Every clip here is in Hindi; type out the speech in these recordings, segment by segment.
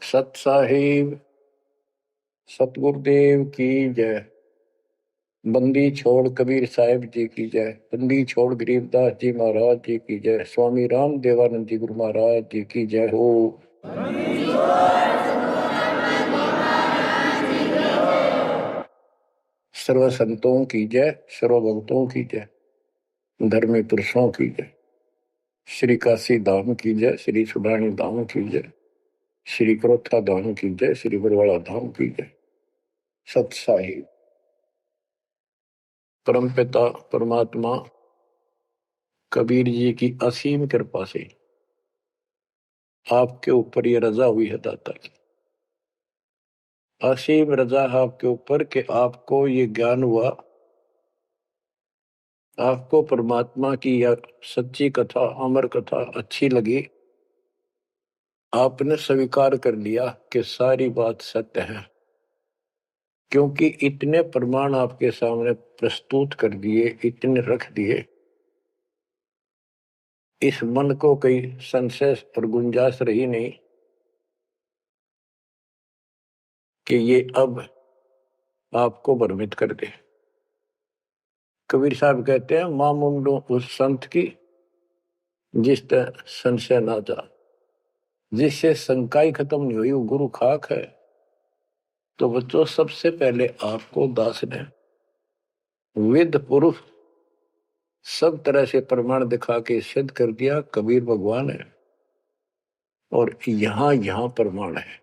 सत साहिब सतगुरुदेव की जय। बंदी छोड़ कबीर साहिब जी की जय। बंदी छोड़ गरीबदास जी महाराज जी की जय। स्वामी राम देवानंद जी गुरु महाराज जी की जय हो। सर्व संतों की जय, सर्व भक्तों की जय, धर्मी पुरुषों की जय। श्री काशी धाम की जय, श्री सुडानी धाम की जय, श्री क्रोथा धाम की जय, श्री बरवाड़ा धाम की जय। सत साहिब परमपिता परमात्मा कबीर जी की असीम कृपा से आपके ऊपर ये रजा हुई है दाता की। असीम रजा है आपके ऊपर कि आपको ये ज्ञान हुआ, आपको परमात्मा की यह सच्ची कथा, अमर कथा अच्छी लगी। आपने स्वीकार कर लिया कि सारी बात सत्य है, क्योंकि इतने प्रमाण आपके सामने प्रस्तुत कर दिए, इतने रख दिए, इस मन को कोई संशय और गुंजाइश रही नहीं कि ये अब आपको भ्रमित कर दे। कबीर साहब कहते हैं, मां मुंडो उस संत की जिस तरह संशय ना जा, जिससे शंकाई खत्म नहीं हुई, वो गुरु खाक है। तो बच्चों, सबसे पहले आपको दास ने वेद पुरुष सब तरह से प्रमाण दिखा के सिद्ध कर दिया कबीर भगवान है, और यहां यहां प्रमाण है।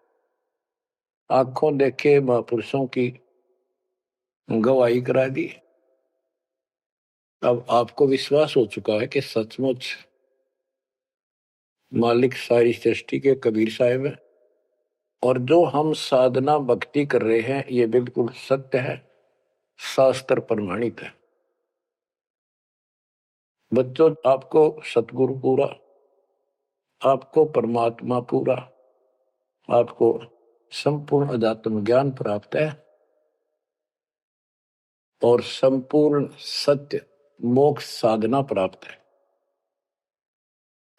आंखों देखे महापुरुषों की गवाही करा दी। अब आपको विश्वास हो चुका है कि सचमुच मालिक सारी सृष्टि के कबीर साहिब है, और जो हम साधना भक्ति कर रहे हैं ये बिल्कुल सत्य है, शास्त्र प्रमाणित है। बच्चों, आपको सतगुरु पूरा, आपको परमात्मा पूरा, आपको संपूर्ण अध्यात्म ज्ञान प्राप्त है, और संपूर्ण सत्य मोक्ष साधना प्राप्त है।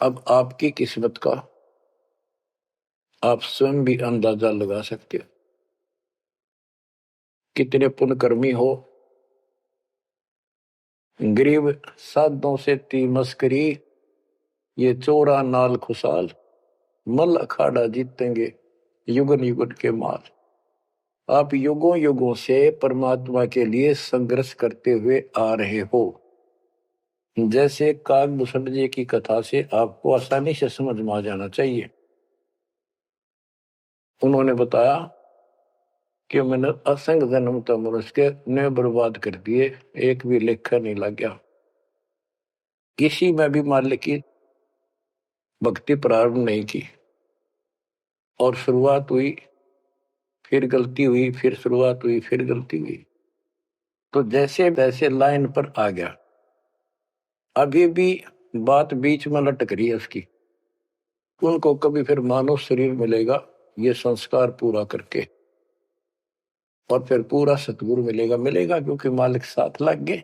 अब आपकी किस्मत का आप स्वयं भी अंदाजा लगा सकते हो। कितने पुण्यकर्मी हो, गरीब साधों से ती मस्करी, ये चोरा नाल खुशाल, मल अखाड़ा जीतेंगे युगन युगन के माल। आप युगों युगों से परमात्मा के लिए संघर्ष करते हुए आ रहे हो। जैसे कागभूषण जी की कथा से आपको आसानी से समझ में आ जाना चाहिए। उन्होंने बताया कि मैंने असंख्य जन्म तो मनुष्य के ने बर्बाद कर दिए, एक भी लेखा नहीं लग गया। किसी में भी मालिक की भक्ति प्रारंभ नहीं की, और शुरुआत हुई, फिर गलती हुई, फिर शुरुआत हुई, फिर गलती हुई, तो जैसे जैसे लाइन पर आ गया। अभी भी बात बीच में लटक रही है उसकी। उनको कभी फिर मानव शरीर मिलेगा ये संस्कार पूरा करके, और फिर पूरा सतगुरु मिलेगा। मिलेगा क्योंकि मालिक साथ लग गए।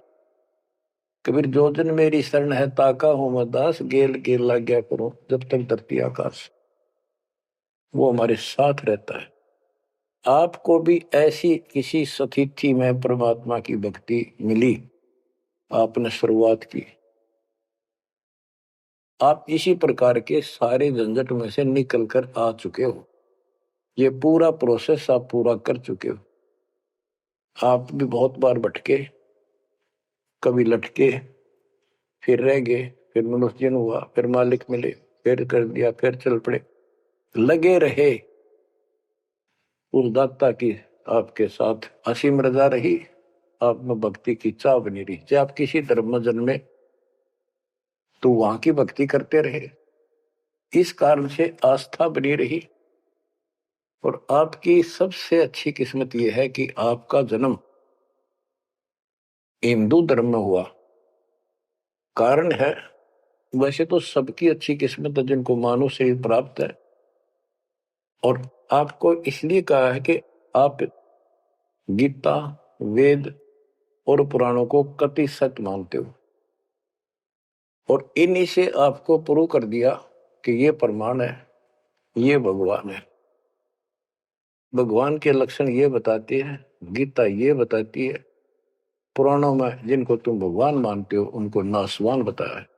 कबीर जोजन मेरी शरण है ताका हूं मैं दास, गेल गेल लग गया करो जब तक धरती आकाश। वो हमारे साथ रहता है। आपको भी ऐसी किसी स्थिति में परमात्मा की भक्ति मिली, आपने शुरुआत की, आप इसी प्रकार के सारे झंझट में से निकल कर आ चुके हो। ये पूरा प्रोसेस आप पूरा कर चुके हो। आप भी बहुत बार भटके, कभी लटके, फिर रह गए, फिर मनुष्य जन्म हुआ, फिर मालिक मिले, फिर कर दिया, फिर चल पड़े, लगे रहे। उस दाता की आपके साथ असीम रजा रही, आप में भक्ति की चाह बनी रही। चाहे आप किसी धर्म में जन्मे तो वहां की भक्ति करते रहे, इस कारण से आस्था बनी रही। और आपकी सबसे अच्छी किस्मत यह है कि आपका जन्म हिंदू धर्म में हुआ। कारण है, वैसे तो सबकी अच्छी किस्मत है जिनको मानव शरीर प्राप्त है, और आपको इसलिए कहा है कि आप गीता, वेद और पुराणों को कति सत्य मानते हो, और इन्हीं से आपको प्रूव कर दिया कि ये प्रमाण है, ये भगवान है। भगवान के लक्षण ये बताती है, गीता ये बताती है, पुराणों में जिनको तुम भगवान मानते हो उनको नासवान बताया है।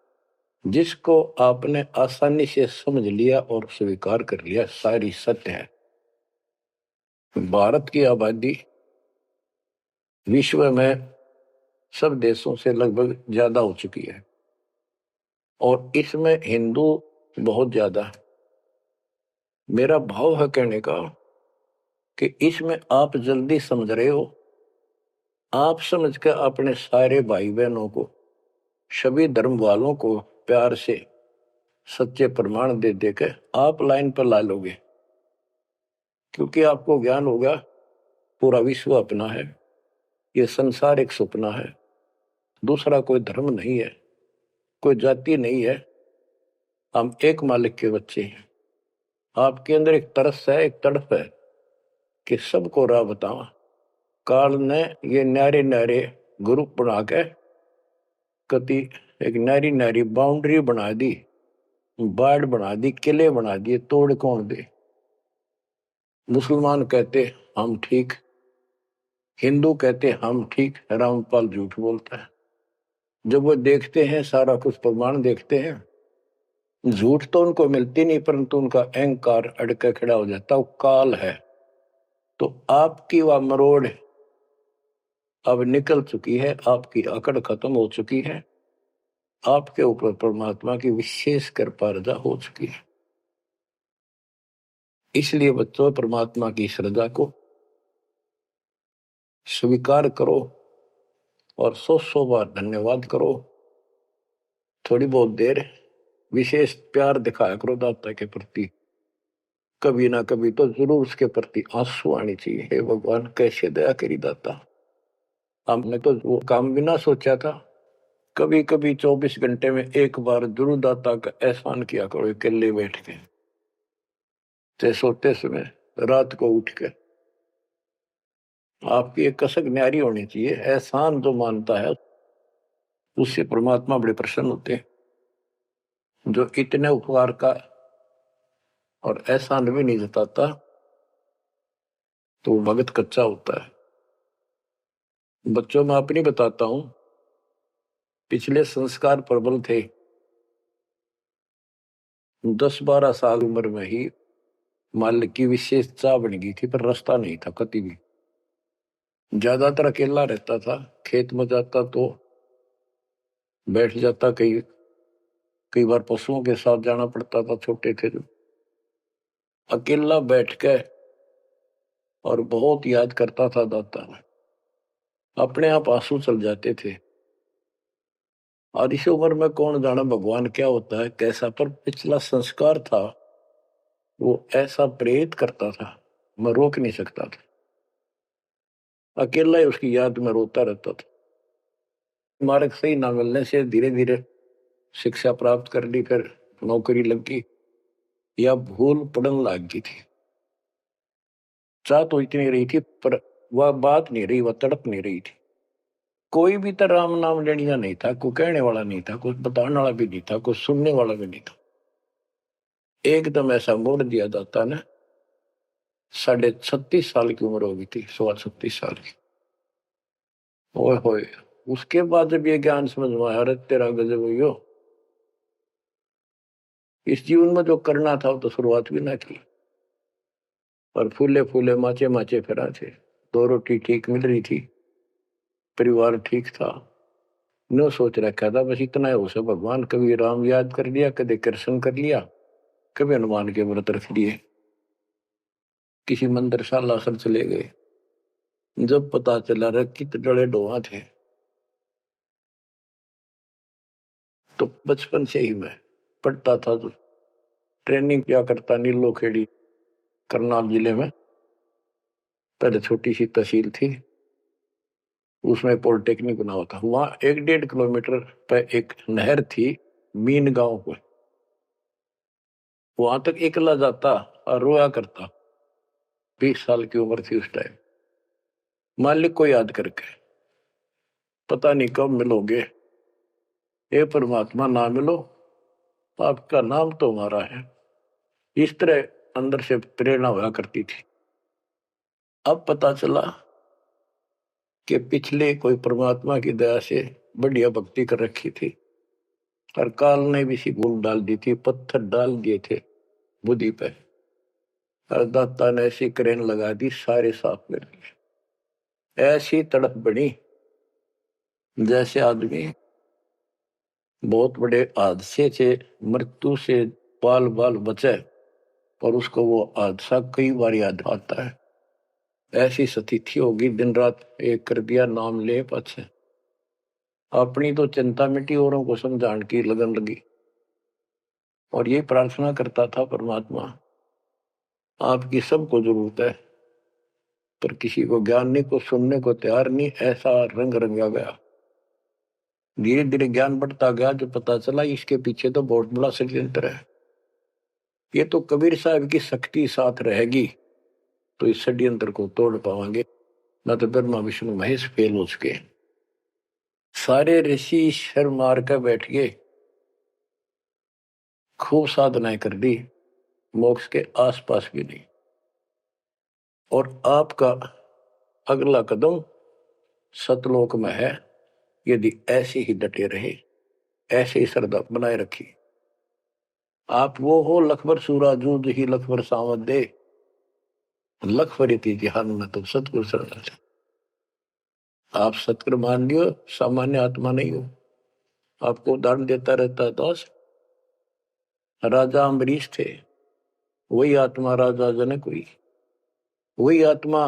जिसको आपने आसानी से समझ लिया और स्वीकार कर लिया, सारी सत्य है। भारत की आबादी विश्व में सब देशों से लगभग ज्यादा हो चुकी है और इसमें हिंदू बहुत ज्यादा है। मेरा भाव है कहने का कि इसमें आप जल्दी समझ रहे हो। आप समझ कर अपने सारे भाई बहनों को, सभी धर्म वालों को प्यार से सच्चे प्रमाण दे देकर आप लाइन पर ला लोगे, क्योंकि आपको ज्ञान होगा पूरा विश्व अपना है, ये संसार एक सपना है, दूसरा कोई धर्म नहीं है, कोई जाति नहीं है, हम एक मालिक के बच्चे हैं। आपके अंदर एक तरस है, एक तड़प है कि सबको राह बतावा। काल ने ये न्यारे न्यारे ग्रुप बना के कति एक नारी नारी बाउंड्री बना दी, बाढ़ बना दी, किले बना दिए, तोड़ कौन दे। मुसलमान कहते हम ठीक, हिंदू कहते हम ठीक, रामपाल झूठ बोलता है। जब वो देखते हैं सारा कुछ प्रमाण देखते हैं, झूठ तो उनको मिलती नहीं, परंतु उनका अहंकार अड़के खड़ा हो जाता, वो काल है। तो आपकी वह मरोड़ अब निकल चुकी है, आपकी अकड़ खत्म हो चुकी है, आपके ऊपर परमात्मा की विशेष कृपा रजा हो चुकी है। इसलिए बच्चों, परमात्मा की श्रद्धा को स्वीकार करो और 100 बार धन्यवाद करो। थोड़ी बहुत देर विशेष प्यार दिखाया करो दाता के प्रति, कभी ना कभी तो जरूर उसके प्रति आंसू आनी चाहिए। हे भगवान, कैसे दया करी दाता, हमने तो वो काम भी ना सोचा था। कभी कभी 24 घंटे में एक बार जरूर दाता का एहसान किया करो, अकेले बैठ के, चाहे सोते समय, रात को उठ के। आपकी एक कसक न्यारी होनी चाहिए। एहसान जो मानता है उससे परमात्मा बड़े प्रसन्न होते हैं। जो इतने उपकार का और एहसान भी नहीं जताता तो भगत कच्चा होता है। बच्चों में अपनी बताता हूं, पिछले संस्कार प्रबल थे। 10-12 साल उम्र में ही मालिक की विशेष चाह बन गई थी, पर रास्ता नहीं था कति भी। ज्यादातर अकेला रहता था, खेत में जाता तो बैठ जाता, कई बार पशुओं के साथ जाना पड़ता था, छोटे थे जो। अकेला बैठ के और बहुत याद करता था दाता, अपने आप आंसू चल जाते थे। और इस उम्र में कौन जाना भगवान क्या होता है कैसा, पर पिछला संस्कार था वो ऐसा प्रेरित करता था, मैं रोक नहीं सकता था। अकेला ही उसकी याद में रोता रहता था। मार्ग सही ना मिलने से धीरे धीरे शिक्षा प्राप्त कर ली, फिर नौकरी लगी या भूल पड़न लग गई थी। चाह तो इतनी रही थी पर वह बात नहीं रही, वह तड़प नहीं रही थी। कोई भी तो राम नाम लेनिया नहीं था, कोई कहने वाला नहीं था, कुछ बताने वाला भी नहीं था, कुछ सुनने वाला भी नहीं था। एकदम ऐसा मोड़ दिया दाता ने। 36.5 साल की उम्र हो गई थी, 36.5 साल की। ओए होए, उसके बाद जब ये ज्ञान समझ में आया, अरे तेरा गजब हुई, इस जीवन में जो करना था वो तो शुरुआत भी ना की। और फूले फूले माचे माचे फिरा थे, 2 रोटी ठीक मिल रही थी, परिवार ठीक था। नो सोच रखा था बस इतना है उसे, भगवान कभी राम याद कर लिया, कभी कृष्ण कर लिया, कभी हनुमान के व्रत रख लिए, किसी मंदिर शालासर चले गए। जब पता चला रहा कितने डरे डोहा थे, तो बचपन से ही मैं पढ़ता था, तो ट्रेनिंग क्या करता नीलो खेड़ी करनाल जिले में। पहले छोटी सी तहसील थी, उसमें पॉलिटेक्निक बना हुआ था। वहां 1-1.5 किलोमीटर पर एक नहर थी, मीन गांव को। वहां तक एकला जाता और रोया करता। 20 साल की उम्र थी उस टाइम। मालिक को याद करके, पता नहीं कब मिलोगे, हे परमात्मा ना मिलो, आपका नाम तो हमारा है। इस तरह अंदर से प्रेरणा हुआ करती थी। अब पता चला कि पिछले कोई परमात्मा की दया से बढ़िया भक्ति कर रखी थी और काल ने भी सी भूल डाल दी थी, पत्थर डाल दिए थे बुद्धि पे और दाता ने ऐसी क्रेन लगा दी, सारे साफ कर दिए। ऐसी तड़प बनी जैसे आदमी बहुत बड़े हादसे से मृत्यु से बाल बाल बचे और उसको वो हादसा कई बार याद आता है। ऐसी स्थिति होगी, दिन रात एक कर दिया नाम ले पाछे। अपनी तो चिंता मिटी, औरों को समझाने की लगन लगी और ये प्रार्थना करता था, परमात्मा आपकी सबको जरूरत है पर किसी को ज्ञान नहीं, को सुनने को तैयार नहीं। ऐसा रंग रंगा गया, धीरे धीरे ज्ञान बढ़ता गया, जो पता चला इसके पीछे तो बहुत बड़ा षड्यंत्र है। ये तो कबीर साहब की शक्ति साथ रहेगी तो इस षड्यंत्र को तोड़ पाएंगे, न तो ब्रह्मा विष्णु महेश फेल हो चुके। सारे ऋषि शर मार कर बैठ गए, खूब साधनाएं कर दी, मोक्ष के आसपास भी नहीं। और आपका अगला कदम सतलोक में है, यदि ऐसे ही डटे रहे, ऐसे ही श्रद्धा बनाए रखी। आप वो हो लखबर सूरा जूझ ही लखबर सावत दे, लखबर जिहान में तो सतगुरु शरण। आप सतगुरु मान लियो, सामान्य आत्मा नहीं हो। आपको उदाहरण देता रहता है दास, राजा अम्बरीश थे, वही आत्मा राजा जनक हुई। वही आत्मा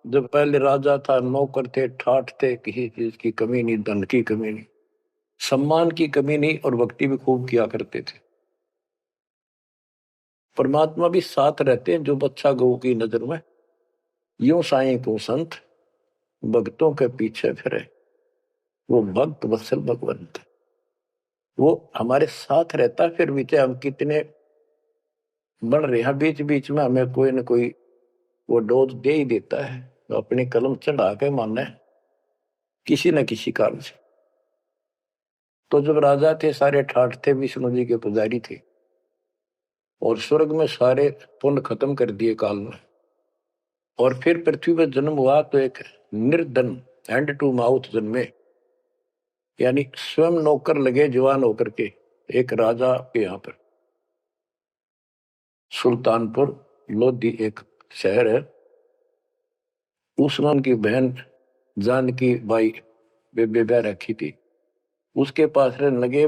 जब पहले राजा था, नौकर थे, ठाठ थे, किसी चीज की कमी नहीं, धन की कमी नहीं, सम्मान की कमी नहीं, और भक्ति भी खूब किया करते थे। परमात्मा भी साथ रहते हैं जो बच्चा गौ की नजर में। यूं साईं को संत भक्तों के पीछे फिरे, वो भक्त वत्सल भगवंत, वो हमारे साथ रहता। फिर भी चाहे हम कितने बढ़ रहे हैं, बीच बीच में हमें कोई न कोई वो डोज दे ही देता है, तो अपनी कलम चढ़ा के मानना है किसी न किसी कारण से। तो जब राजा थे, सारे ठाठ थे, विष्णु जी के पुजारी थे, और स्वर्ग में सारे पुण्य खत्म कर दिए काल में, और फिर पृथ्वी पर जन्म हुआ तो एक निर्धन हैंड टू माउथ जन्मे, यानी स्वयं नौकर लगे जवान होकर के एक राजा के यहाँ पर। सुल्तानपुर लोधी एक शहर है, उसमें उनकी बहन जानकी बाई बेबे रखी थी, उसके पास रहने लगे।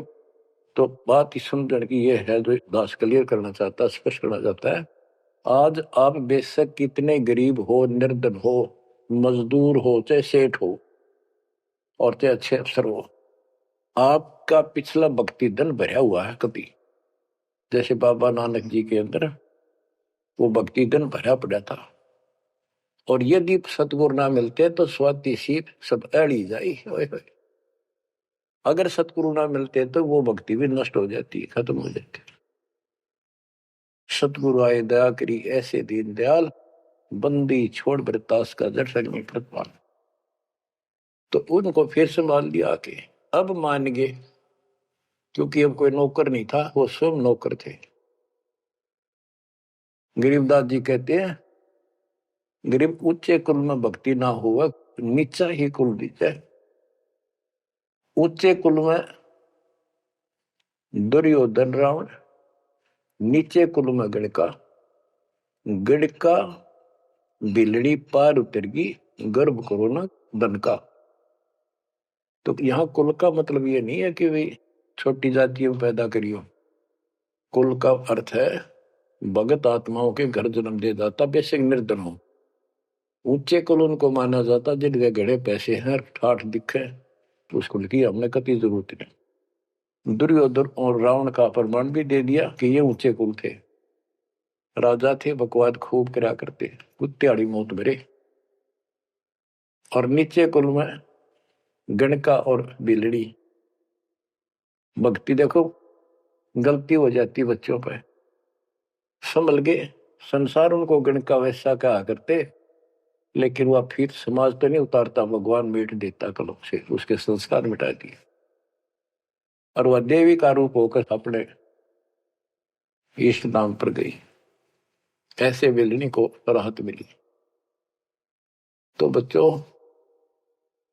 तो बात ही समझने की ये है जो दास क्लियर करना चाहता, स्पष्ट करना चाहता है। आज आप बेशक कितने गरीब हो, निर्धन हो, मजदूर हो, चाहे सेठ हो और चाहे अच्छे अफसर हो, आपका पिछला भक्ति धन भरा हुआ है कभी। जैसे बाबा नानक जी के अंदर वो भक्ति धन भरा पड़ा था, और यदि सतगुरु ना मिलते तो स्वाति सीप सब अड़ी जाई। अगर सतगुरु ना मिलते तो वो भक्ति भी नष्ट हो जाती, खत्म हो जाती। सतगुरु आए दया करी, ऐसे दीन दयाल, बंदी छोड़ बरतास का दर्शन में प्रतिपाल। तो उनको फिर संभाल लिया के अब मान गए, क्योंकि अब कोई नौकर नहीं था, वो स्वयं नौकर थे। गरीबदास जी कहते हैं, गरीब ऊंचे कुल में भक्ति ना हुआ, नीचा ही कुल दीजिए। ऊंचे कुल में दुर्योधन रावण, नीचे कुल में गणका, गणका बिलड़ी पार उतर गई, गर्भ करो ना धन का। तो यहाँ कुल का मतलब ये नहीं है कि भाई छोटी जातियों पैदा करियो। कुल का अर्थ है भगत आत्माओं के घर जन्म दे जाता, बेशक निर्धन हो। ऊंचे कुल उनको माना जाता जिनके घड़े पैसे हैं, ठाठ दिखे, तो उस कुल की हमने कति जरूरत नहीं। दुर्योधन और रावण का प्रमाण भी दे दिया कि ये ऊंचे कुल थे, राजा थे, बकवाद खूब करा करते, कुत्तेआड़ी मौत भरे। और नीचे कुल में गणका और बिलड़ी, भक्ति देखो गलती हो जाती बच्चों पर, संभल गए। संसार उनको गणका वैसा कहा करते, लेकिन वह फिर समाज तो नहीं उतारता, भगवान मिट देता कलम से, उसके संस्कार मिटा दिए, और वह देवी का रूप होकर अपने इष्ट नाम पर गई। ऐसे बिलनी को राहत मिली। तो बच्चों,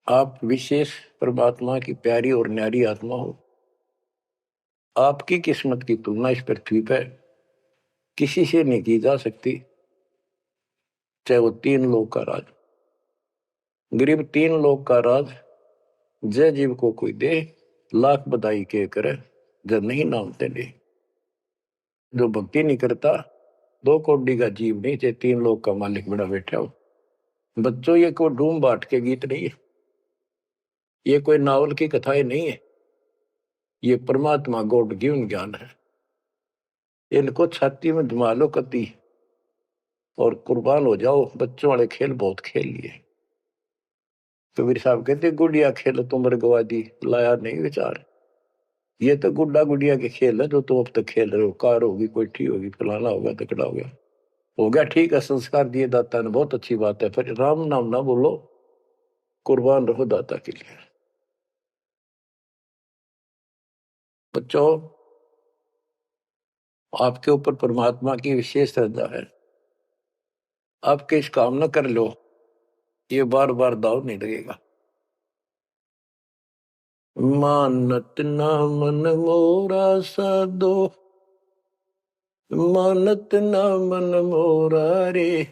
आप विशेष परमात्मा की प्यारी और न्यारी आत्मा हो। आपकी किस्मत की तुलना इस पृथ्वी पर किसी से नहीं की जा सकती, चाहे वो 3 लोक का राज। गरीब 3 लोक का राज जय जीव को कोई दे, लाख बधाई के करे, जब नहीं नामते ले। जो भक्ति नहीं करता, 2 कौड़ी का जीव नहीं, चाहे 3 लोक का मालिक बड़ा बैठा हो। बच्चों, ये कोई डूम बाट के गीत नहीं है, ये कोई नावल की कथाएं नहीं है, ये परमात्मा गॉड गिवन ज्ञान है। इनको छाती में धमा लो कति और कुर्बान हो जाओ। बच्चों वाले खेल बहुत खेल लिए। कबीर साहब कहते, गुड़िया खेल तुम गवा दी, लाया नहीं विचार। ये तो गुड्डा गुड़िया के खेल है जो तुम अब तक खेल रहे हो। कार होगी, कोठी होगी, फलाना होगा, तकड़ा हो गया ठीक है, संस्कार दिए दाता ने, बहुत अच्छी बात है, फिर राम नाम ना बोलो, कुर्बान रहो दाता के लिए। बच्चों, आपके ऊपर परमात्मा की विशेष श्रद्धा है। आपके इस काम न कर लो, ये बार बार दाव नहीं लगेगा। मानत ना मन मोरा साधो, मानत ना मन मोरा रे,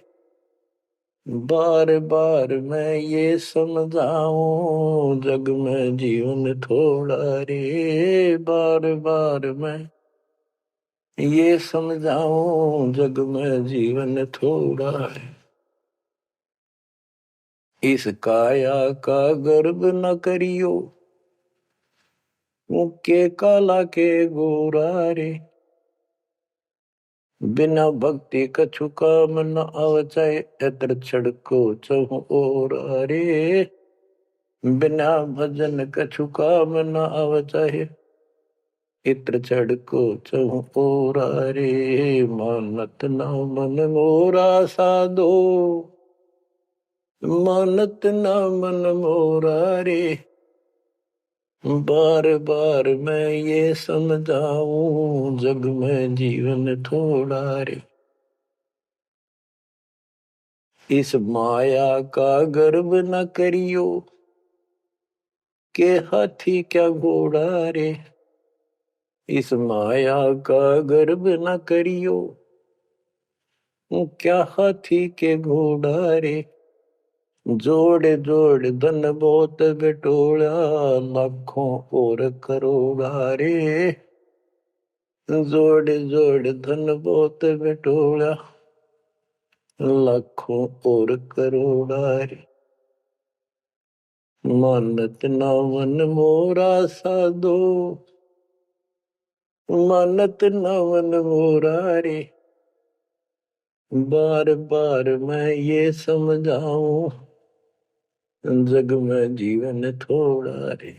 बार बार मैं ये समझाऊं, जग में जीवन थोड़ा रे। बार बार मैं ये समझाऊं, जग में जीवन थोड़ा है। इस काया का गर्व न करियो, मुक्के काला के गोरा रे। बिना भक्ति कछु काम न आवचाए, एतर छड़को चहु ओर रे। बिना भजन कछु काम न आवचाए, इत्र छड़को चहु ओर रे। मानत न मन मोरा साधो, मानत न मन मोरा रे। बार बार मैं ये समझाऊं, जग में जीवन थोड़ा रे। इस माया का गर्व न करियो, के हाथी क्या घोड़ा रे। इस माया का गर्व न करियो, क्या हाथी के घोड़ा रे। जोड़ जोड़ धन बहुत बिटोड़ा, लाखों और करोड़ा रे। जोड़ जोड़ धन बहुत बिटोड़ा, लाखों और करोड़ा रे। मानत ना मन मोरा साधो, मानत ना मन मोरा रे। बार बार मैं ये समझाऊं, जग में जीवन थोड़ा रे।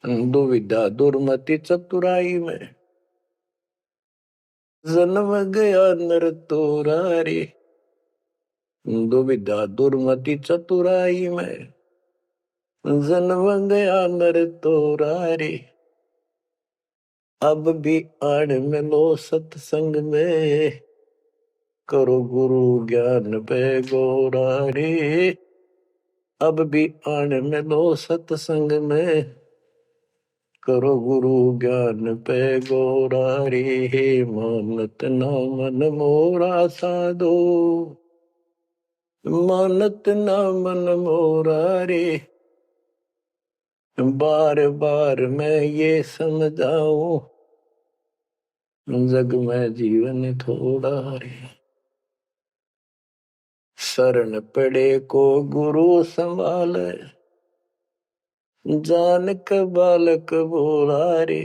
दुविधा दुर्मति चतुराई में, जन्म गया नर तोरा रे। दुविधा दुर्मति चतुराई में, जन्म गया नर तोरा रे। अब भी आड़ मिलो सत्संग में, करो गुरु ज्ञान पे गोरा रे। अब भी आड़ मिलो सत्संग में, करो गुरु ज्ञान पे गोरा रे। मानत ना मन मोरा साधो, मानत ना मन मोरा रे। बार बार मैं ये समझाऊं, जग में जीवन थोड़ा रे। शरण पड़े को गुरु संभाले, जान का बालक बोला रे।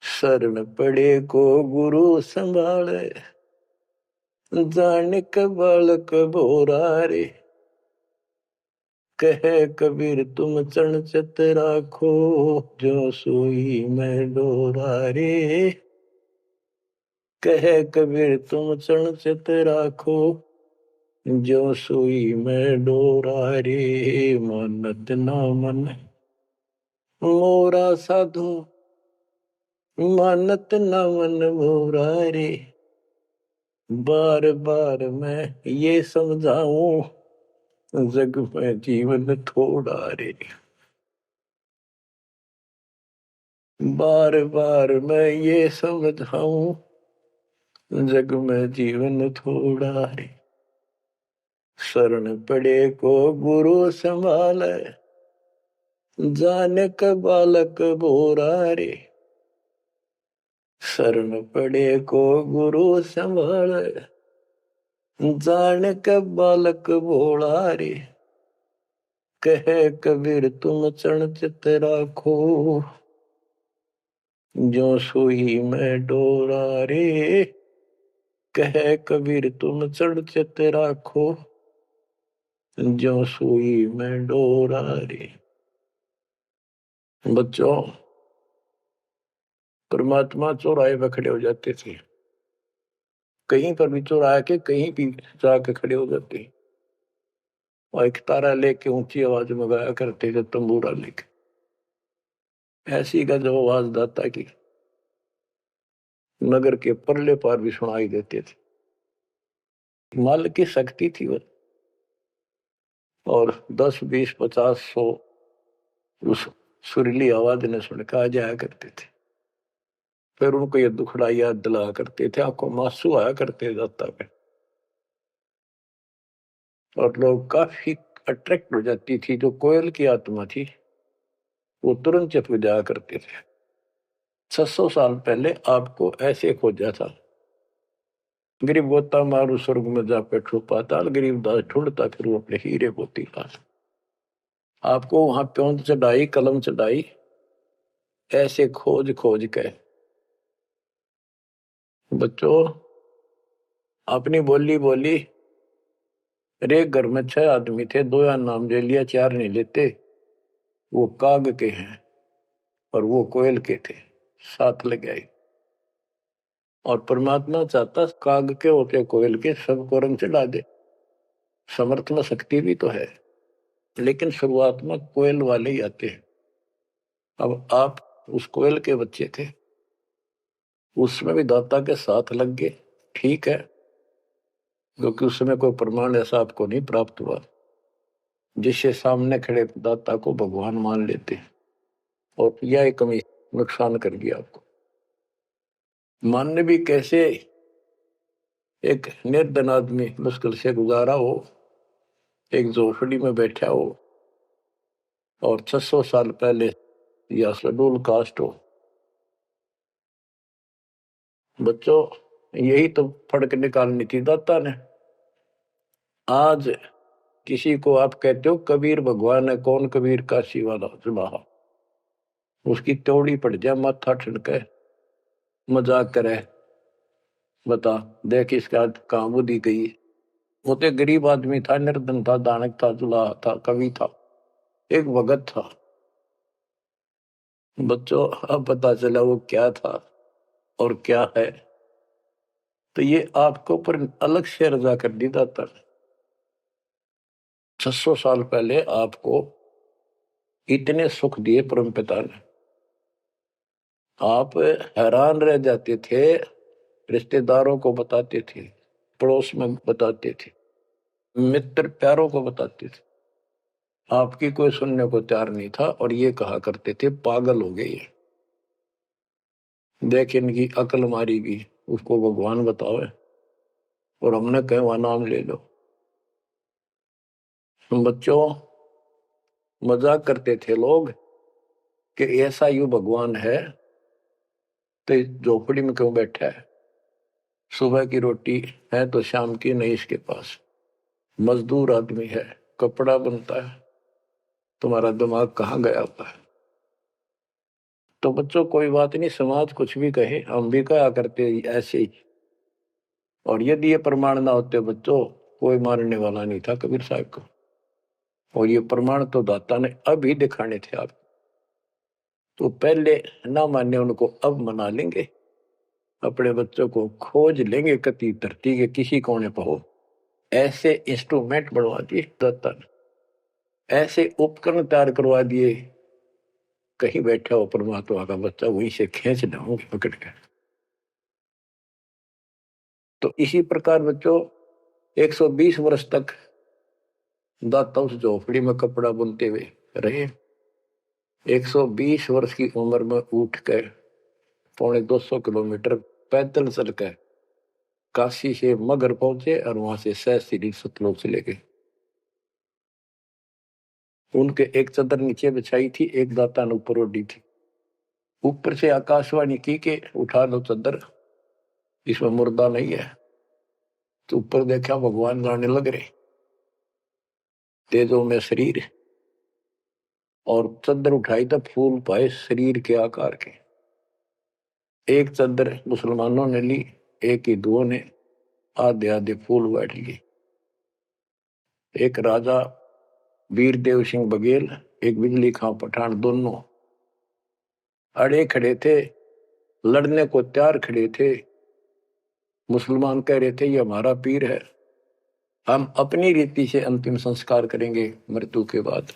शरण पड़े को गुरु संभाले, जान का बालक बोला रे। कहे कबीर तुम चरण चित राखो, जो सोई मैं डोरा रे। कहे कबीर तुम चरण चित राखो, जो सोई मैं डोरा रे। मानत ना मन मोरा साधो, मानत ना मन मोरा रे। बार बार मैं ये समझाऊं, जग में जीवन थोड़ा रे। बार बार मैं ये समझाऊं, जग में जीवन थोड़ा रे। शरण पड़े को गुरु संभाले, जाने का बालक बोरा रे। शरण पड़े को गुरु संभाले, जाने का बालक भोला रे। कहे कबीर तुम चरण चित राखो, जो सुई में डोरा रे। कहे कबीर तुम चरण चित राखो, जो सुई में डोरा रे। बच्चों, परमात्मा चौराहे पे खड़े हो जाते थे, कहीं पर भी चौराहे के कहीं भी जाके खड़े हो जाते और एक तारा लेके ऊंची आवाज में गाया करते थे, तंबूरा लेके। ऐसी गजब आवाज दाता की नगर के परले पार भी सुनाई देते थे। माल की शक्ति थी वो, और 10 20 50 100 उस सुरीली आवाज ने सुन के आ जाया करते थे। फिर उनको ये दुखड़ा याद दिलाया करते थे, आंखों में आंसू आया करते दाता पे, और लोग काफी अट्रैक्ट हो जाती थी। जो कोयल की आत्मा थी वो तुरंत चुप जाया करते थे। 600 साल पहले आपको ऐसे खोजा था, गरीब गोता मारू स्वर्ग में जा बैठो पाताल, गरीब दास ढूंढता फिर वो अपने हीरे मोती पास। आपको वहां प्योंद चढ़ाई, कलम चढ़ाई, ऐसे खोज खोज के। बच्चों, अपनी बोली बोली। एक घर में 6 आदमी थे, 2 या नाम ले लिया, 4 नहीं लेते। वो काग के हैं और वो कोयल के थे, साथ लग आई। और परमात्मा चाहता काग के होते कोयल के सबको रंग चढ़ा दे। समर्थ में शक्ति भी तो है, लेकिन शुरुआत में कोयल वाले ही आते हैं। अब आप उस कोयल के बच्चे थे, उसमें भी दाता के साथ लग गए, ठीक है, क्योंकि उस समय कोई प्रमाण ऐसा आपको नहीं प्राप्त हुआ जिससे सामने खड़े दाता को भगवान मान लेते, और यह कमी नुकसान कर दिया आपको। मानने भी कैसे? एक निर्धन आदमी मुश्किल से गुजारा हो, एक झोपड़ी में बैठा हो, और 600 साल पहले या शेड्यूल कास्ट हो। बच्चों, यही तो फर्क निकालनी थी दाता ने। आज किसी को आप कहते हो कबीर भगवान है, कौन कबीर? काशी वाला जुबाहा, उसकी त्योड़ी पड़ जाए, माथा ठनके, मजाक करे, बता देख इसका कहां बुद्धि गई। वो तो गरीब आदमी था, निर्धन था, दानक था, जुलाहा था, कवि था, एक भगत था। बच्चों, अब पता चला वो क्या था और क्या है। तो ये आपको ऊपर अलग से रजा कर दी दाता ने। 600 साल पहले आपको इतने सुख दिए परमपिता ने, आप हैरान रह जाते थे। रिश्तेदारों को बताते थे, पड़ोस में बताते थे, मित्र प्यारों को बताते थे, आपकी कोई सुनने को तैयार नहीं था। और ये कहा करते थे पागल हो गए, देख इनकी अकल मारी गई, उसको भगवान बताओ, और हमने कहे वहां नाम ले लो। बच्चों, मजाक करते थे लोग कि ऐसा यू भगवान है तो झोपड़ी में क्यों बैठा है? सुबह की रोटी है तो शाम की नहीं इसके पास, मजदूर आदमी है, कपड़ा बनता है, तुम्हारा दिमाग कहाँ गया हुआ है? तो बच्चों, कोई बात नहीं, समाज कुछ भी कहे, हम भी कहा करते ऐसे ही। और यदि ये प्रमाण ना होते बच्चों, कोई मारने वाला नहीं था कबीर साहब को। और ये प्रमाण तो दाता ने अभी दिखाने थे आप, तो पहले ना माने उनको अब मना लेंगे। अपने बच्चों को खोज लेंगे कति धरती के किसी कोने पर हो, ऐसे इंस्ट्रूमेंट बनवा दिए दाता ने, ऐसे उपकरण तैयार करवा दिए, कहीं बैठा हो परमात्मा का बच्चा वहीं से खींच लाऊंगे पकड़ कर। तो इसी प्रकार बच्चों 120 वर्ष तक दाता उस झोपड़ी में कपड़ा बुनते हुए रहे। 120 वर्ष की उम्र में उठ कर 250 किलोमीटर पैदल चलकर काशी से मगर पहुंचे और वहां से सहस्त्री सतलोक चले गए। उनके एक चदर नीचे बिछाई थी, एक दाता ने ऊपर ओढ़ी थी। ऊपर से आकाशवाणी की के उठा लो चदर, इसमें मुर्दा नहीं है। तो ऊपर देखा भगवान गाने लग रहे, तेजों में शरीर, और चदर उठाई तो फूल पाए शरीर के आकार के। एक चदर मुसलमानों ने ली, एक हिंदुओं ने आधे आधे फूल बैठ लिए। एक राजा वीरदेव सिंह बघेल, एक बिजली खां पठान, दोनों अड़े खड़े थे, लड़ने को तैयार खड़े थे। मुसलमान कह रहे थे ये हमारा पीर है, हम अपनी रीति से अंतिम संस्कार करेंगे मृत्यु के बाद।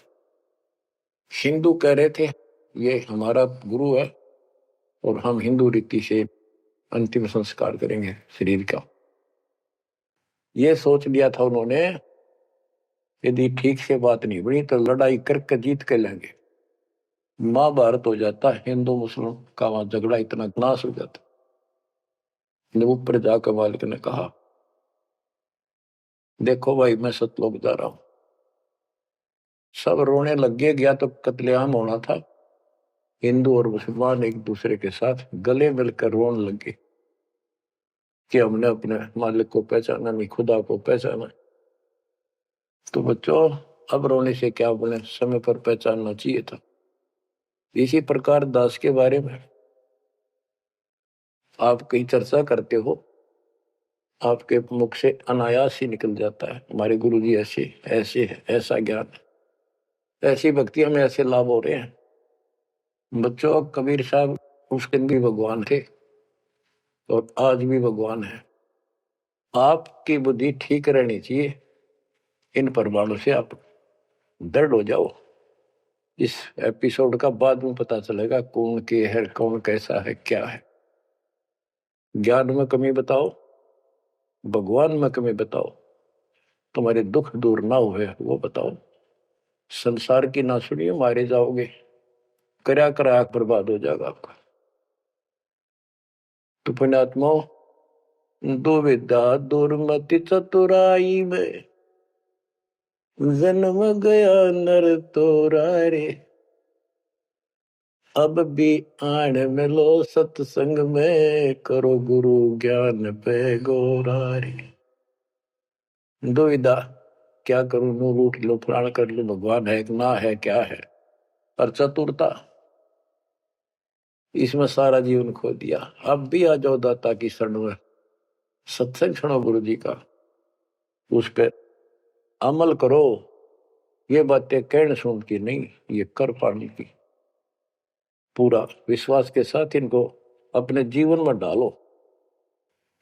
हिंदू कह रहे थे ये हमारा गुरु है और हम हिंदू रीति से अंतिम संस्कार करेंगे शरीर का। ये सोच लिया था उन्होंने, यदि ठीक से बात नहीं बनी तो लड़ाई करके जीत के लेंगे। महाभारत हो जाता, हिंदू मुस्लिम का वहां झगड़ा इतना नाश हो जाता। ऊपर जाकर मालिक ने कहा देखो भाई मैं सतलोक जा रहा हूं। सब रोने लग गया तो कत्लेआम होना था। हिंदू और मुसलमान एक दूसरे के साथ गले मिलकर रोने लगे कि हमने अपने मालिक को पहचाना नहीं, खुदा को पहचाना। तो बच्चों अब रोने से क्या बने, समय पर पहचानना चाहिए था। इसी प्रकार दास के बारे में आप कहीं चर्चा करते हो, आपके मुख से अनायास ही निकल जाता है हमारे गुरुजी ऐसे ऐसे है, ऐसा ज्ञान, ऐसी भक्ति, हमें ऐसे लाभ हो रहे हैं। बच्चों कबीर साहब उस दिन भी भगवान थे और आज भी भगवान है। आपकी बुद्धि ठीक रहनी चाहिए, इन प्रमाणों से आप दृढ़ हो जाओ। इस एपिसोड का बाद में पता चलेगा कौन के है, कौन कैसा है, क्या है। ज्ञान में कमी बताओ, भगवान में कमी बताओ, तुम्हारे दुख दूर ना हुए वो बताओ। संसार की ना सुनिए, मारे जाओगे, करया करा बर्बाद हो जाएगा आपका। तो पुण्यात्माओं, दुविधा दुर्मति चतुराई में जन्म गया नर तोरा रे। अब भी आण मिलो सत्संग में, करो गुरु ज्ञान पे गोरा रे। दुविधा, क्या करूं, नो रूठ लो, फलाना कर लो, भगवान है ना है, क्या है। और चतुरता, इसमें सारा जीवन खो दिया। अब भी आ जाओ दाता की शरण में, सत्संग सुनो गुरु जी का, उस पर अमल करो। ये बातें कहने सुन की नहीं, ये कर पाने की। पूरा विश्वास के साथ इनको अपने जीवन में डालो।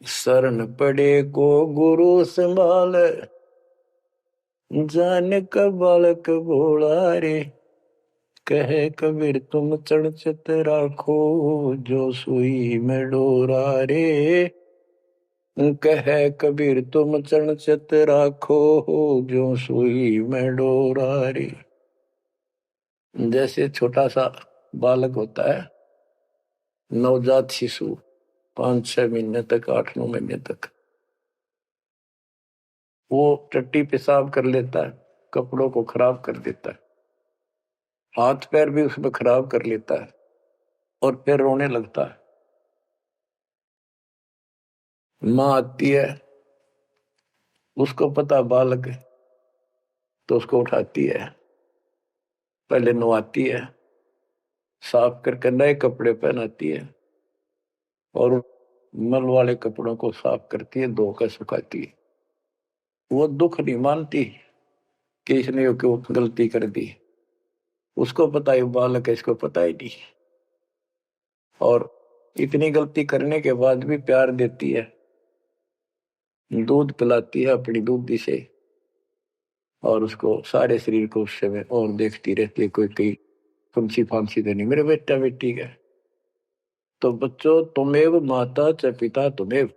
शरण पड़े को गुरु संभाल, जान का बालक भोला रे। कहे कबीर तुम चढ़चत राखो, जो सुई में डोरा रे। कहे कबीर तुम चढ़चत राखो, जो सुई में डोरा रे। जैसे छोटा सा बालक होता है, नवजात शिशु, 5-6 महीने तक, 8-9 महीने तक, वो टट्टी पेशाब कर लेता है, कपड़ों को खराब कर देता है, हाथ पैर भी उसमें खराब कर लेता है और फिर रोने लगता है। माँ आती है, उसको पता बालक है, तो उसको उठाती है, पहले नवाती है, साफ करके नए कपड़े पहनाती है और मल वाले कपड़ों को साफ करती है, धोकर सुखाती है। वो दुख नहीं मानती कि इसने क्यों गलती कर दी, उसको पता है बालक है, इसको पता ही नहीं। और इतनी गलती करने के बाद भी प्यार देती है, दूध पिलाती है अपनी दूधी से, और उसको सारे शरीर को उस समय और देखती रहती है कोई कहीं फंसी फांसी तो नहीं मेरे बेटा बेटी का। तो बच्चों, तुमेव माता च पिता तुमेव,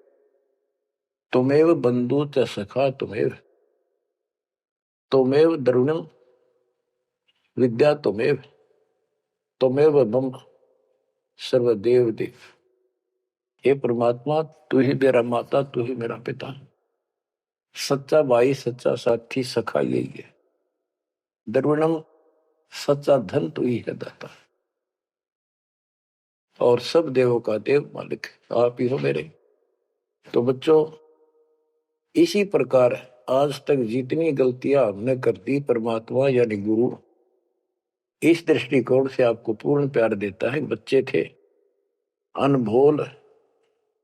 तुमेव बंधु च सखा तुमेव द्रविणम विद्या तुमेव मम सर्वदेव देव। हे परमात्मा, तू ही मेरा माता, तू ही मेरा पिता, सच्चा भाई, सच्चा साथी, सखा यही है। द्रविणम, सच्चा धन तू ही है दाता, और सब देवों का देव मालिक आप ही हो मेरे। तो बच्चों, इसी प्रकार आज तक जितनी गलतियां हमने कर दी, परमात्मा यानी गुरु इस दृष्टिकोण से आपको पूर्ण प्यार देता है। बच्चे थे, अनभोल,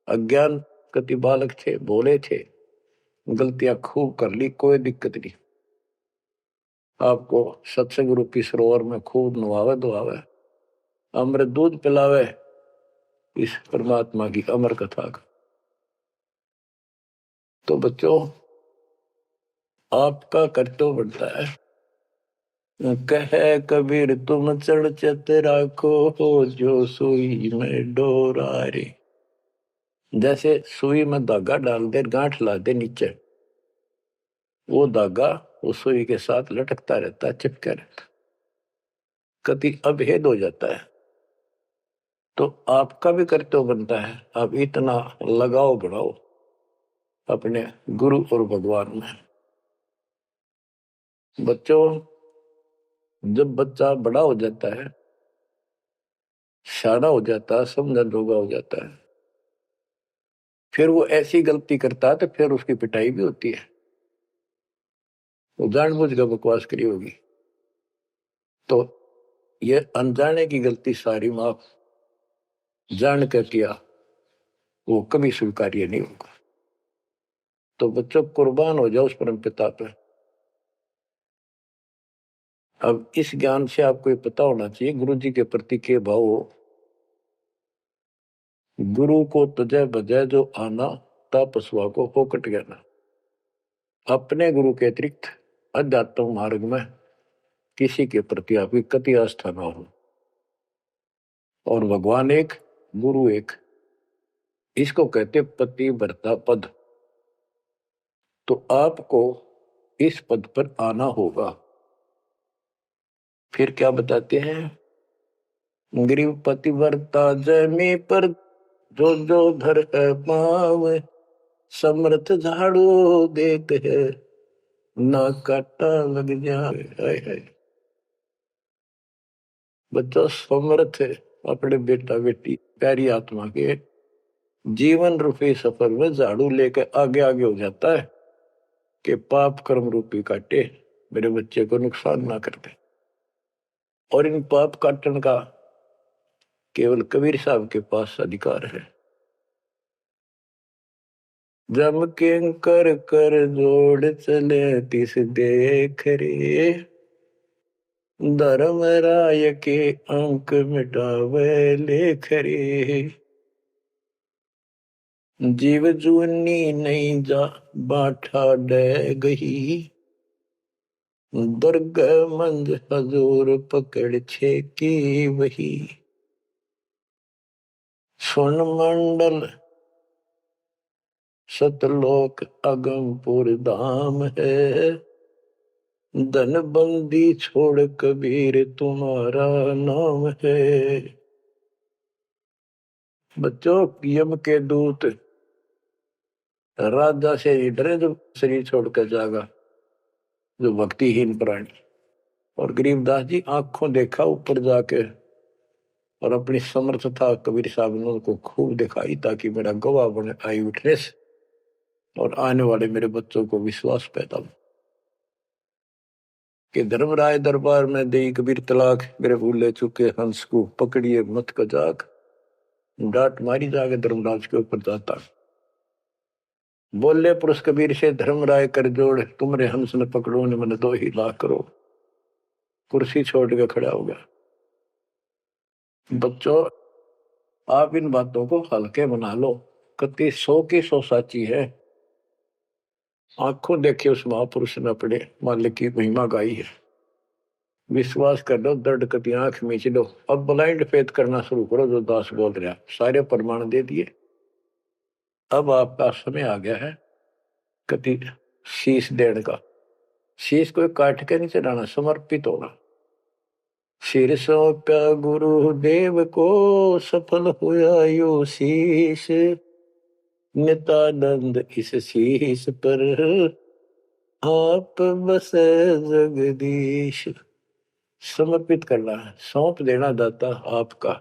अज्ञान कति बालक थे, भोले थे, गलतियां खूब कर ली, कोई दिक्कत नहीं। आपको सत्संग रूपी सरोवर में खूब नवावे धोआवे, अमृत दूध पिलावे इस परमात्मा की अमर कथा का। तो बच्चों, आपका कर्तव्य बनता है, कहे कबीर तुम चढ़ चत राखो, जो सुई में डोरा रे। जैसे सुई में धागा डाल दे, गांठ ला दे नीचे, वो धागा उस सुई के साथ लटकता रहता है, चिपका रहता, कभी अभेद हो जाता है। तो आपका भी कर्तव्य बनता है, आप इतना लगाव बढ़ाओ अपने गुरु और भगवान में। बच्चों, जब बच्चा बड़ा हो जाता है, शाना हो जाता है, समझन जोगा हो जाता है, फिर वो ऐसी गलती करता है तो फिर उसकी पिटाई भी होती है। वो जानबूझ कर बकवास करी होगी, तो ये अनजाने की गलती सारी माफ, जान कर किया वो कभी स्वीकार्य नहीं होगा। तो बच्चों, कुर्बान हो जाओ उस परम पिता पे। अब इस ज्ञान से आपको ये पता होना चाहिए गुरु जी के प्रति के भाव हो। गुरु को तुझे बजाय जो आना, तापसवा को फोकट गया। अपने गुरु के अतिरिक्त अध्यात्म मार्ग में किसी के प्रति आपकी कति आस्था ना हो। और भगवान एक, गुरु एक, इसको कहते पतिव्रता पद। तो आपको इस पद पर आना होगा। फिर क्या बताते हैं, ग्रीव पतिव्रता जमी पर जो जो धर है पाव, समर्थ झाड़ू देते है ना काटा लग जाए। बच्चा समर्थ है अपने बेटा बेटी प्यारी आत्मा के जीवन रूपी सफर में झाड़ू लेकर आगे आगे हो जाता है कि पाप कर्म रूपी काटे मेरे बच्चे को नुकसान ना कर दे। और इन पाप काटन का केवल कबीर साहब के पास अधिकार है। जम के कर कर जोड़ चले तिस देख रे, धर्म राय के अंक मिटावे लेख रे। जीव जुनी नहीं जा बाठा डे गही, दुर्ग मंज हजूर पकड़ छे की वही। स्वर्ण मंडल सतलोक अगमपुर धाम है, धन बंदी छोड़ कबीर तुम्हारा नाम है। बच्चों, यम के दूत राजा से डरे जो शरीर छोड़कर जागा, जो भक्तिहीन प्राणी। और गरीबदास जी आंखों देखा ऊपर जाके, और अपनी समर्थता कबीर साहब ने उनको खूब दिखाई, ताकि मेरा गवाह बने आई विटनेस, और आने वाले मेरे बच्चों को विश्वास पैदा हो कि धर्मराय दरबार में दे कबीर तलाक, मेरे भूल ले चुके हंस को पकड़िए मत कजाक, डांट मारी जाके धर्मराज के ऊपर जाता। बोले पुरुष कबीर से धर्मराय कर जोड़, तुमरे हंस न पकड़ो ने मन 2 ही लाख करो। कुर्सी छोड़ के खड़ा हो गया। बच्चों, आप इन बातों को हल्के बना लो, कति 100 की 100 साची है। आंखों देखे उस महापुरुष ने अपने मालिक की महिमा गाई है। विश्वास कर लो, दर्द कति आंख मीच लो। अब ब्लाइंड फेथ करना शुरू करो, जो दास बोल रहा, सारे प्रमाण दे दिए। अब आपका समय आ गया है कति शीश देने का, शीश को काट के नहीं चढ़ाना, समर्पित होना। सिर सौंप्या गुरुदेव को, सफल हुआ यो शीश, नित्यानंद इस शीश पर आप बसे जगदीश। समर्पित करना है, सौंप देना दाता आपका।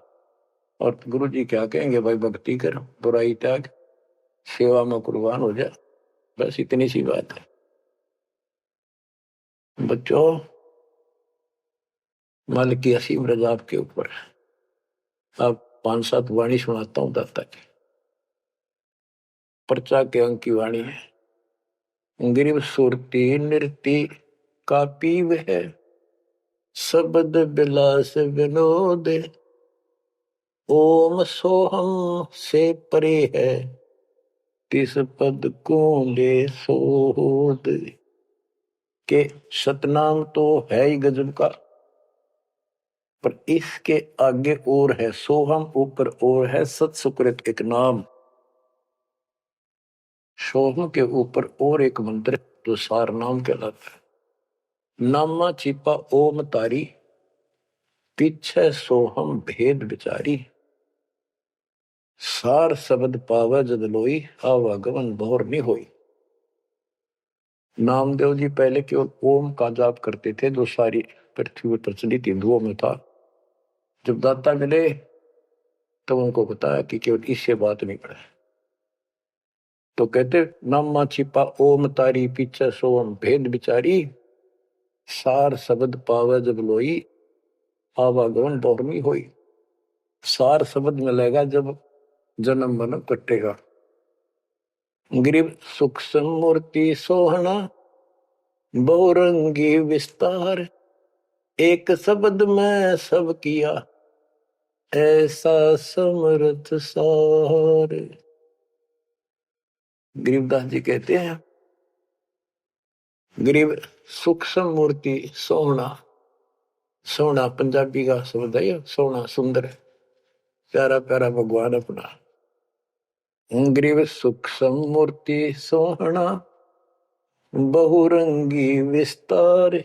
और गुरु जी क्या कहेंगे, भाई भक्ति कर, बुराई त्याग, सेवा में कुर्बान हो जा। बस इतनी सी बात है बच्चों। मालिक की असीम रजा आपके ऊपर। अब 5-7 वाणी सुनाता हूं दाता की। पर्चा के अंक की वाणी है। गिरिव सुरती नृति का पीव है, शब्द बिलास विनोद, ओम सोहम से परे है, तिस पद को ले सोद। के सतनाम तो है ही गजब का, पर इसके आगे और है सोहम, ऊपर और है सत सुकृत एक नाम। सोहम के ऊपर और एक मंत्र जो सार नाम कहलाता है। नामा छिपा ओम तारी, पीछे सोहम भेद विचारी, सार शब्द पावे जद लोई, आवागमन भौर नहीं होई। नामदेव जी पहले केवल ओम का जाप करते थे, जो सारी पृथ्वी पर प्रचलित हिंदुओं में था। जब दाता मिले तब उनको बताया कि केवल इससे बात नहीं पड़े, तो कहते नामा छिपा ओम तारी, पीछे सोम भेद विचारी, सार शब्द पावे जब लोई, आवागमन बहुरमी होई। सार शब्द मिलेगा जब जन्म मन कटेगा। ग्रीव सूक्ष्म मूर्ति सोहना, बहुरंगी विस्तार, एक शब्द में सब किया, ऐसा समर्थ सार। गरीबदास जी कहते हैं, गरीब सूक्ष्म मूर्ति सोहना, सोना पंजाबी का शब्द है, सोना सुंदर, प्यारा प्यारा भगवान अपना। गरीब सूक्ष्म मूर्ति सोहना, बहुरंगी विस्तार,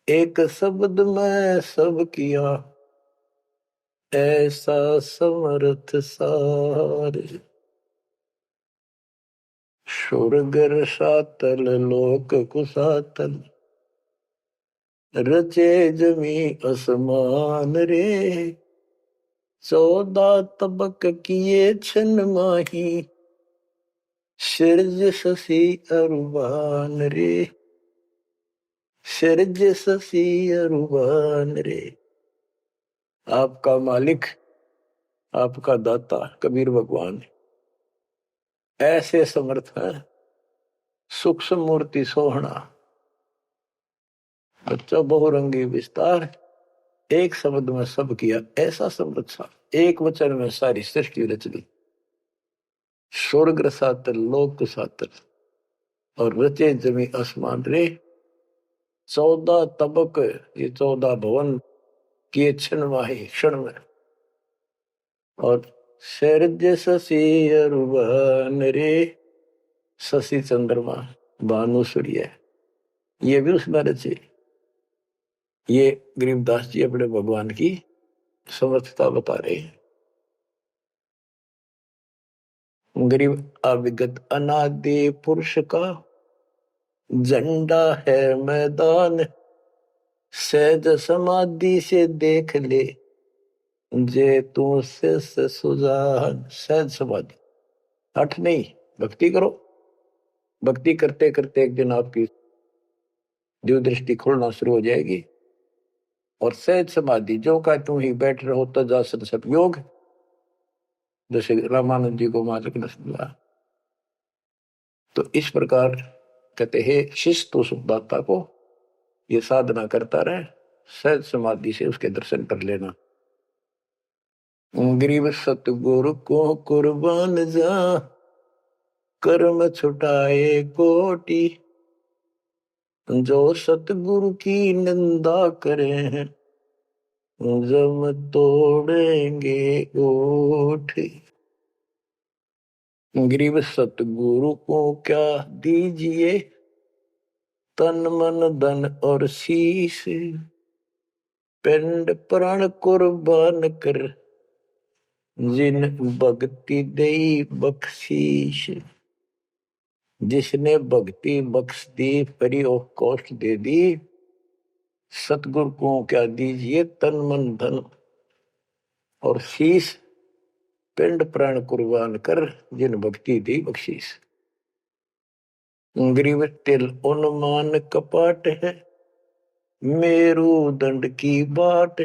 एक शब्द में सब किया, ऐसा समर्थ सार। स्वर्ग सातल लोक कुसातल, रचे जमी असमान रे, 14 तबक किए छन माही, सिरज शशि अरुबान रे, सिरज शशि अरुबान रे। आपका मालिक, आपका दाता कबीर भगवान ऐसे समर्थ है। सूक्ष्म मूर्ति सोहना, बच्चा बहुरंगी विस्तार, एक शब्द में सब किया, ऐसा समर्थ सा, एक वचन में सारी सृष्टि रच दी। स्वर्ग सातल लोक सातल, और रचे जमी आसमान रे, 14 तबक, ये 14 भवन किए क्षण माही, क्षण में। और शरज शशि अरुबन रे, शशि चंद्रमा भानु सूर्य, ये भी उसमें रचे। ये गरीबदास जी अपने भगवान की समर्थता बता रहे हैं। गरीब अविगत अनादि पुरुष का झंडा है मैदान, सहज समाधि से देख ले, जे तू से सुजान। सहज समाधि, हठ नहीं, भक्ति करो। भक्ति करते करते एक दिन आपकी दिव्य दृष्टि खुलना शुरू हो जाएगी। और सहज समाधि, जो का तू ही बैठ रहो तजासन सतयोग, जैसे रामानंद जी को मालिक ने सुना। तो इस प्रकार कहते हैं शिष्य तो सुखदाता को ये साधना करता रहे, सहज समाधि से उसके दर्शन कर लेना। गरीब सतगुरु को कुर्बान जा, कर्म छुटाए कोटि, जो सतगुरु की निंदा करे हैं, जम तोड़ेंगे ओठ। गरीब सतगुरु को क्या दीजिए, तन मन धन और शीश, पिंड प्राण कुर्बान कर, जिन भक्ति दई बख्शीश। जिसने भक्ति बख्श दी, फ्री ऑफ कॉस्ट दे दी, सतगुरु को क्या दीजिए, तन मन धन और शीश, पिंड प्राण कुर्बान कर, जिन भक्ति दी बख्शीश। गरीब तिल उन्मान कपाट है, मेरू दंड की बाट,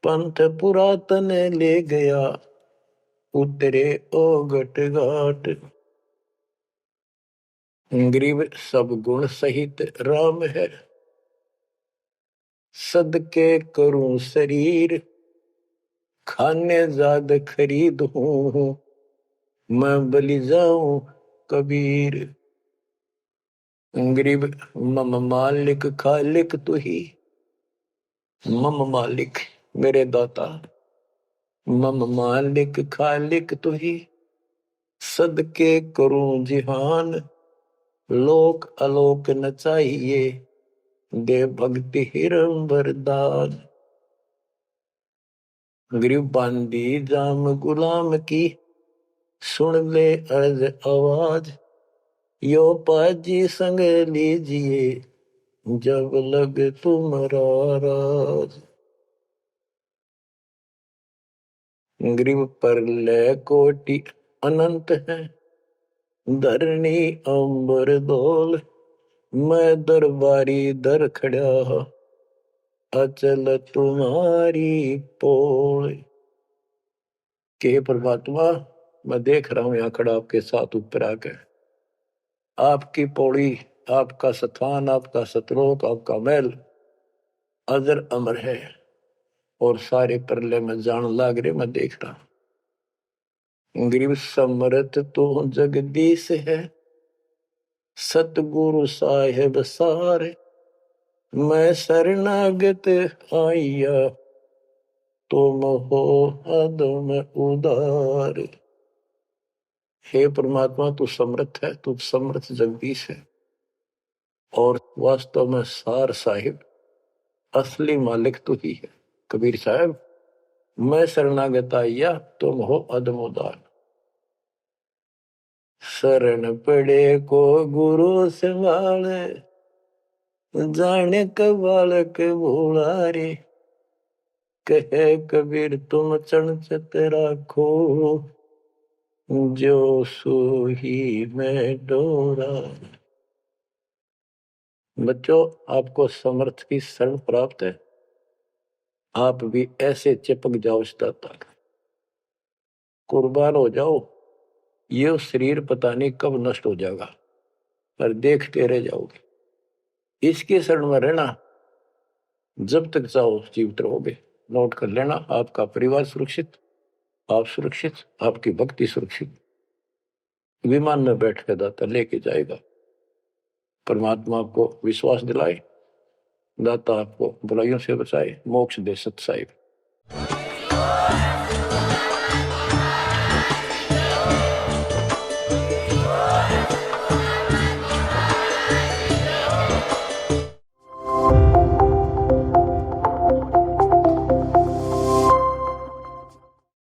पंथ पुरातन ले गया, उतरे ओगट घाट। गरीब सब गुण सहित राम है, सदके करूं शरीर, खाने जाद खरीद हूं, मैं बलि जाऊं कबीर। गरीब मम मालिक खालिक तू ही, मम मालिक मेरे दाता, मम मालिक खालिक तू ही, सदके करूं जिहान, लोक अलोक न चाहिए, दे भक्ति हिरम वरदान। गरीब बांदी जाम गुलाम की, सुन ले अर्ज आवाज, यो पाजी संग लीजिए, जब लग तुम्हारा राज। गरीब परलय कोटि अनंत है, धरणी अंबर डोल, मैं दरबारी दर खड़ा, अचल तुम्हारी पोल। के परमात्मा, मैं देख रहा हूं यहां खड़ा आपके साथ ऊपर आकर, आपकी पौड़ी, आपका स्थान, आपका सतलोक, आपका महल अजर अमर है, और सारे परले में जान लाग रहे, मैं देख रहा हूं। गरीब समरथ तो जगदीश है, सतगुरु साहेब सारे, मैं शरणागत आइया, तुम हो अदम उदार। हे परमात्मा, तू समर्थ है, तू समर्थ जगदीश है, और वास्तव में सार साहिब असली मालिक तू ही है। कबीर साहब, मैं शरणागत आइया, तुम हो अदम उदार। शरण पड़े को गुरु संभाले, जाने का बालक भोला रे, कहे कबीर तुम चणचत राखो, जो सोही में डोरा। बच्चों, आपको समर्थ की शरण प्राप्त है, आप भी ऐसे चिपक जाओ इस दाता, कुर्बान हो जाओ। ये शरीर पता नहीं कब नष्ट हो जाएगा, पर देखते रह जाओगे। इसके शरण में रहना, जब तक चाहो जीवित रहोगे। नोट कर लेना, आपका परिवार सुरक्षित, आप सुरक्षित, आपकी भक्ति सुरक्षित। विमान में बैठ कर दाता लेके जाएगा। परमात्मा आपको विश्वास दिलाए, दाता आपको बुराइयों से बचाए, मोक्ष दे सत साहिब।